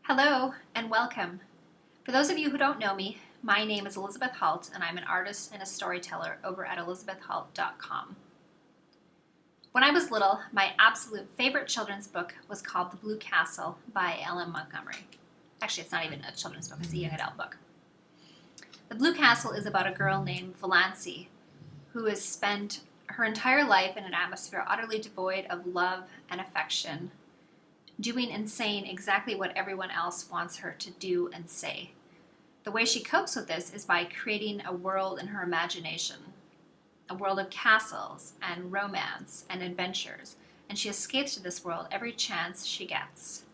Hello and welcome. For those of you who don't know me, my name is Elizabeth Halt and I'm an artist and a storyteller over at elizabethhalt.com. When I was little, my absolute favorite children's book was called The Blue Castle by L.M. Montgomery. Actually, it's not even a children's book, it's a young adult book. The Blue Castle is about a girl named Valancy who has spent her entire life in an atmosphere utterly devoid of love and affection, doing and saying exactly what everyone else wants her to do and say. The way she copes with this is by creating a world in her imagination, a world of castles and romance and adventures, and she escapes to this world every chance she gets.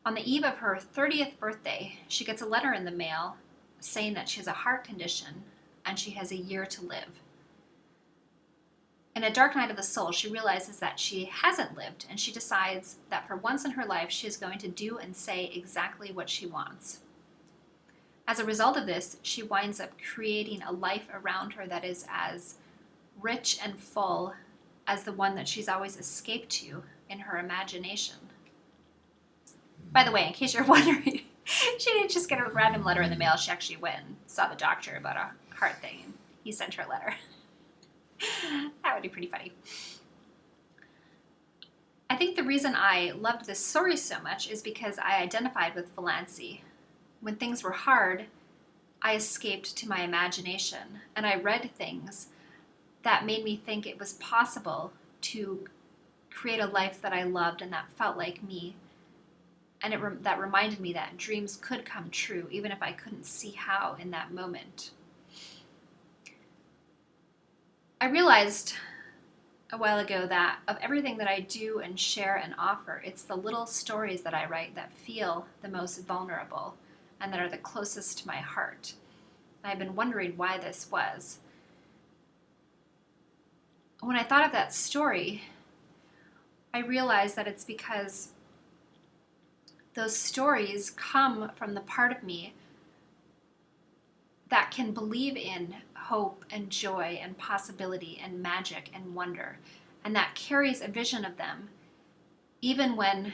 On the eve of her 30th birthday, she gets a letter in the mail saying that she has a heart condition and she has a year to live. In a dark night of the soul, she realizes that she hasn't lived, and she decides that for once in her life, she is going to do and say exactly what she wants. As a result of this, she winds up creating a life around her that is as rich and full as the one that she's always escaped to in her imagination. By the way, in case you're wondering, she didn't just get a random letter in the mail. She actually went and saw the doctor about a heart thing, and he sent her a letter. That would be pretty funny. I think the reason I loved this story so much is because I identified with Valancy. When things were hard, I escaped to my imagination, and I read things that made me think it was possible to create a life that I loved and that felt like me. And that reminded me that dreams could come true, even if I couldn't see how in that moment. I realized a while ago that of everything that I do and share and offer, it's the little stories that I write that feel the most vulnerable and that are the closest to my heart. I've been wondering why this was. When I thought of that story, I realized that it's because those stories come from the part of me that can believe in hope and joy and possibility and magic and wonder, and that carries a vision of them even when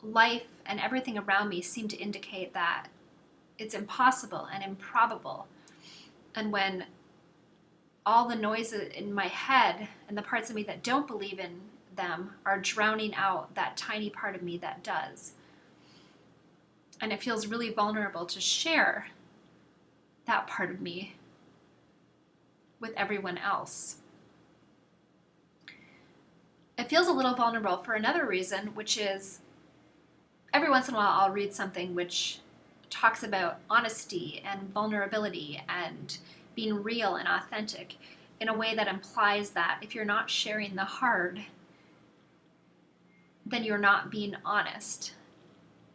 life and everything around me seem to indicate that it's impossible and improbable, and when all the noise in my head and the parts of me that don't believe in them are drowning out that tiny part of me that does. And it feels really vulnerable to share that part of me with everyone else. It feels a little vulnerable for another reason, which is every once in a while I'll read something which talks about honesty and vulnerability and being real and authentic in a way that implies that if you're not sharing the hard, then you're not being honest.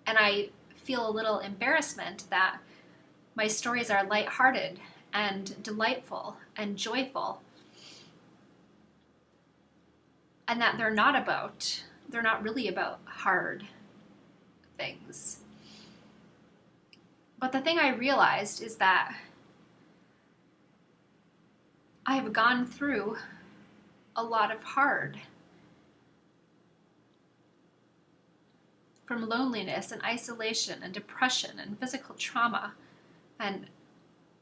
And I feel a little embarrassment that my stories are lighthearted and delightful and joyful, and that they're not really about hard things. But the thing I realized is that I have gone through a lot of hard. From loneliness and isolation and depression and physical trauma and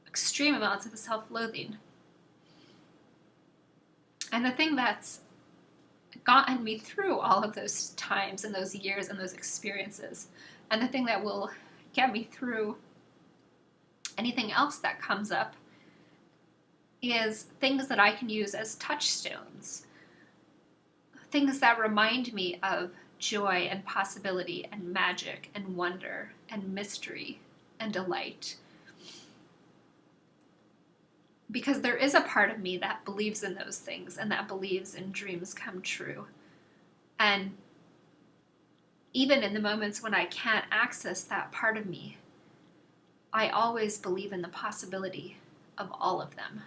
extreme amounts of self-loathing. And the thing that's gotten me through all of those times and those years and those experiences, and the thing that will get me through anything else that comes up, is things that I can use as touchstones. Things that remind me of joy and possibility and magic and wonder and mystery and delight. Because there is a part of me that believes in those things and that believes in dreams come true. And even in the moments when I can't access that part of me, I always believe in the possibility of all of them.